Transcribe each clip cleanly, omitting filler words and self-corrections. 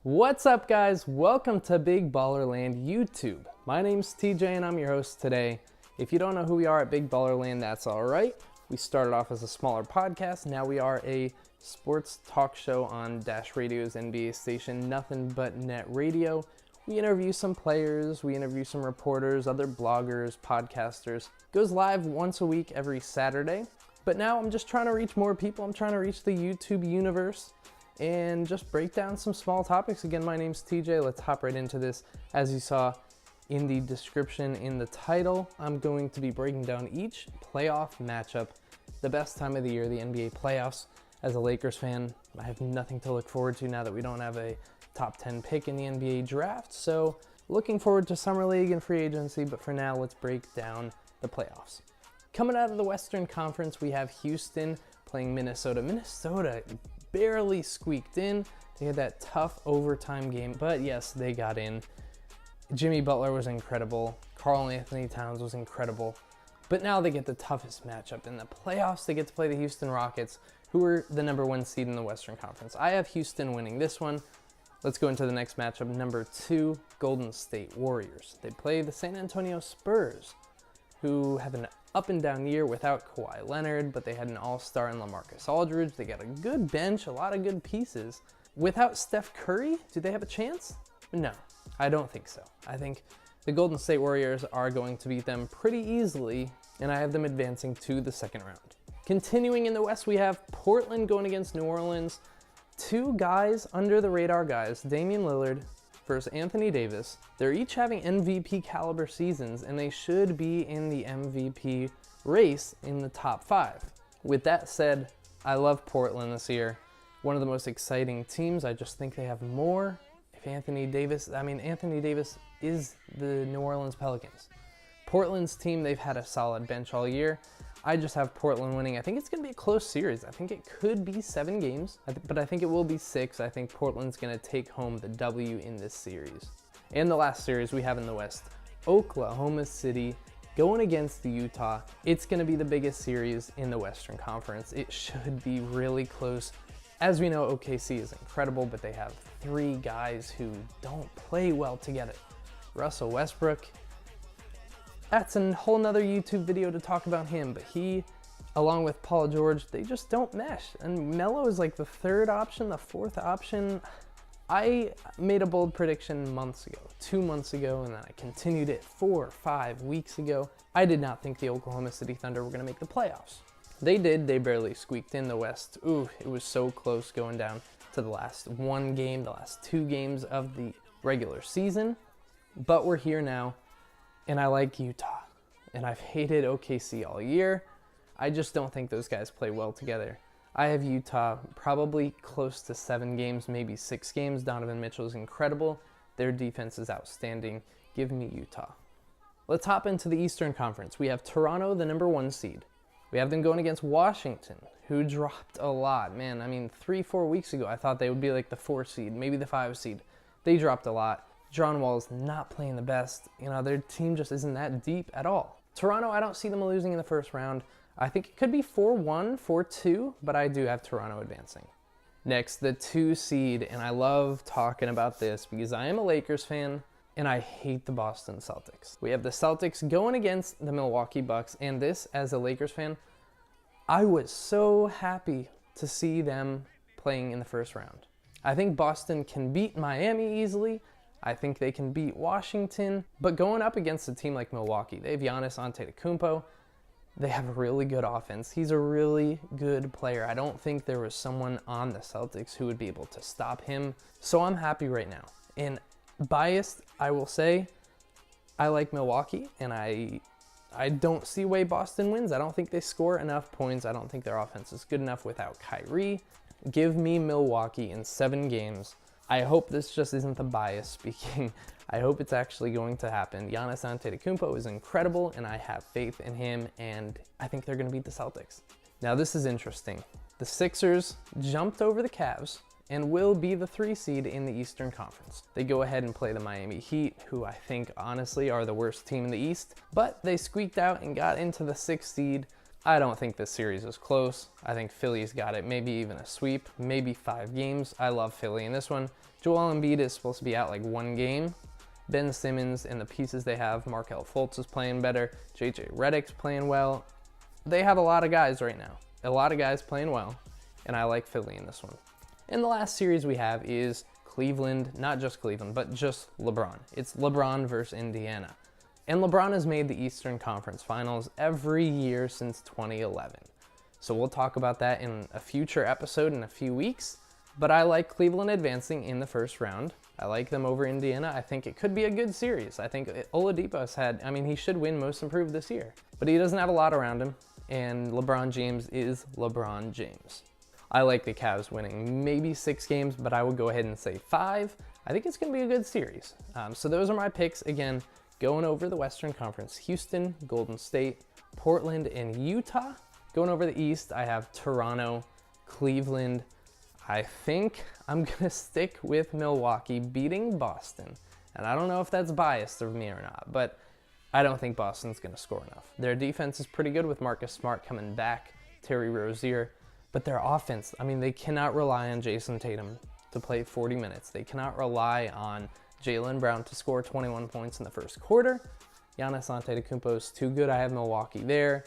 What's up, guys? Welcome to Big Baller Land YouTube. My name's TJ and I'm your host today. If you don't know who we are at Big Baller Land, that's all right. We started off as a smaller podcast. Now we are a sports talk show on Dash Radio's NBA station, Nothing But Net Radio. We interview some players, we interview some reporters, other bloggers, podcasters. It goes live once a week every Saturday. But now I'm just trying to reach more people. I'm trying to reach the YouTube universe and just break down some small topics. Again, my name's TJ. Let's hop right into this. As you saw in the description, in the title, I'm going to be breaking down each playoff matchup, the best time of the year, the NBA playoffs. As a Lakers fan, I have nothing to look forward to now that we don't have a top 10 pick in the NBA draft. So looking forward to Summer League and free agency, but for now, let's break down the playoffs. Coming out of the Western Conference, we have Houston playing Minnesota. Minnesota barely squeaked in. They had that tough overtime game, but yes, they got in. Jimmy Butler was incredible. Karl Anthony Towns was incredible. But now they get the toughest matchup in the playoffs. They get to play the Houston Rockets, who are the #1 seed in the Western Conference. I have Houston winning this one. Let's go into the next matchup. Number 2, Golden State Warriors. They play the San Antonio Spurs, who have an up and down year without Kawhi Leonard, but they had an all-star in LaMarcus Aldridge. They got a good bench, a lot of good pieces. Without Steph Curry, do they have a chance? No, I don't think so. I think the Golden State Warriors are going to beat them pretty easily, and I have them advancing to the second round. Continuing in the West, we have Portland going against New Orleans. Two guys under the radar guys, Damian Lillard versus Anthony Davis. They're each having MVP caliber seasons, and they should be in the MVP race in the top 5. With that said, I love Portland this year. One of the most exciting teams. I just think they have more. If Anthony Davis is the New Orleans Pelicans. Portland's team, they've had a solid bench all year. I just have Portland winning. I think it's going to be a close series. I think it could be 7 games, but I think it will be 6. I think Portland's going to take home the W in this series. And the last series we have in the West, Oklahoma City going against the Utah. It's going to be the biggest series in the Western Conference. It should be really close. As we know, OKC is incredible, but they have 3 guys who don't play well together. Russell Westbrook, that's a whole nother YouTube video to talk about him, but he, along with Paul George, they just don't mesh. And Melo is like the 3rd option, the 4th option. I made a bold prediction months ago, 2 months ago, and then I continued it 4 or 5 weeks ago. I did not think the Oklahoma City Thunder were gonna make the playoffs. They did, they barely squeaked in the West. Ooh, it was so close going down to the last 1 game, the last 2 games of the regular season. But we're here now. And I like Utah, and I've hated OKC all year. I just don't think those guys play well together. I have Utah probably close to 7 games, maybe 6 games. Donovan Mitchell is incredible. Their defense is outstanding. Give me Utah. Let's hop into the Eastern Conference. We have Toronto, the #1 seed. We have them going against Washington, who dropped a lot. Man, I mean, 3-4 weeks ago, I thought they would be like the 4 seed, maybe the 5 seed. They dropped a lot. John Wall's not playing the best. You know, their team just isn't that deep at all. Toronto, I don't see them losing in the first round. I think it could be 4-1, 4-2, but I do have Toronto advancing. Next, the 2 seed, and I love talking about this because I am a Lakers fan and I hate the Boston Celtics. We have the Celtics going against the Milwaukee Bucks, and this, as a Lakers fan, I was so happy to see them playing in the first round. I think Boston can beat Miami easily. I think they can beat Washington, but going up against a team like Milwaukee, they have Giannis Antetokounmpo. They have a really good offense. He's a really good player. I don't think there was someone on the Celtics who would be able to stop him. So I'm happy right now. And biased, I will say, I like Milwaukee, and I don't see why Boston wins. I don't think they score enough points. I don't think their offense is good enough without Kyrie. Give me Milwaukee in 7 games. I hope this just isn't the bias speaking. I hope it's actually going to happen. Giannis Antetokounmpo is incredible, and I have faith in him, and I think they're going to beat the Celtics. Now, this is interesting. The Sixers jumped over the Cavs and will be the 3 seed in the Eastern Conference. They go ahead and play the Miami Heat, who I think honestly are the worst team in the East, but they squeaked out and got into the 6th seed. I don't think this series is close. I think Philly's got it, maybe even a sweep, maybe 5 games. I love Philly in this one. Joel Embiid is supposed to be out like 1 game. Ben Simmons and the pieces they have, Markelle Fultz is playing better, JJ Redick's playing well. They have a lot of guys right now, a lot of guys playing well, and I like Philly in this one. And the last series we have is Cleveland, not just Cleveland, but just LeBron. It's LeBron versus Indiana. And LeBron has made the Eastern Conference Finals every year since 2011. So we'll talk about that in a future episode in a few weeks. But I like Cleveland advancing in the first round. I like them over Indiana. I think it could be a good series. I think Oladipo's he should win Most Improved this year. But he doesn't have a lot around him. And LeBron James is LeBron James. I like the Cavs winning maybe 6 games, but I would go ahead and say 5. I think it's going to be a good series. So those are my picks. Again, going over the Western Conference, Houston, Golden State, Portland, and Utah. Going over the East, I have Toronto, Cleveland. I think I'm going to stick with Milwaukee beating Boston. And I don't know if that's biased of me or not, but I don't think Boston's going to score enough. Their defense is pretty good with Marcus Smart coming back, Terry Rozier. But their offense, they cannot rely on Jason Tatum to play 40 minutes. They cannot rely on Jaylen Brown to score 21 points in the first quarter. Giannis Antetokounmpo is too good. I have Milwaukee there.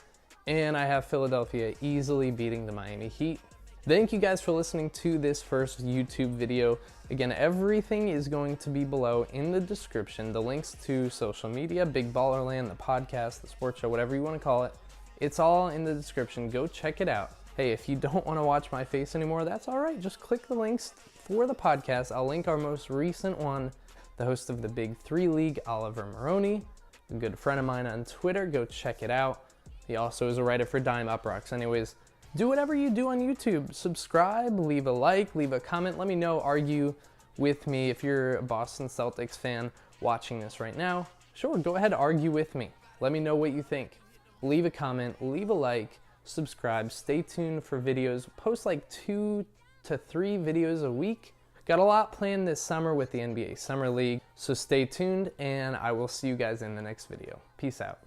And I have Philadelphia easily beating the Miami Heat. Thank you guys for listening to this first YouTube video. Again, everything is going to be below in the description. The links to social media, Big Baller Land, the podcast, the sports show, whatever you want to call it. It's all in the description. Go check it out. Hey, if you don't want to watch my face anymore, that's all right. Just click the links for the podcast. I'll link our most recent one, the host of the Big 3 League, Oliver Maroney, a good friend of mine on Twitter. Go check it out. He also is a writer for UPROXX. Anyways, do whatever you do on YouTube. Subscribe, leave a like, leave a comment. Let me know, argue with me. If you're a Boston Celtics fan watching this right now, sure, go ahead, argue with me. Let me know what you think. Leave a comment, leave a like, subscribe, stay tuned for videos. Post like 2 to 3 videos a week. Got a lot planned this summer with the NBA Summer League, so stay tuned and I will see you guys in the next video. Peace out.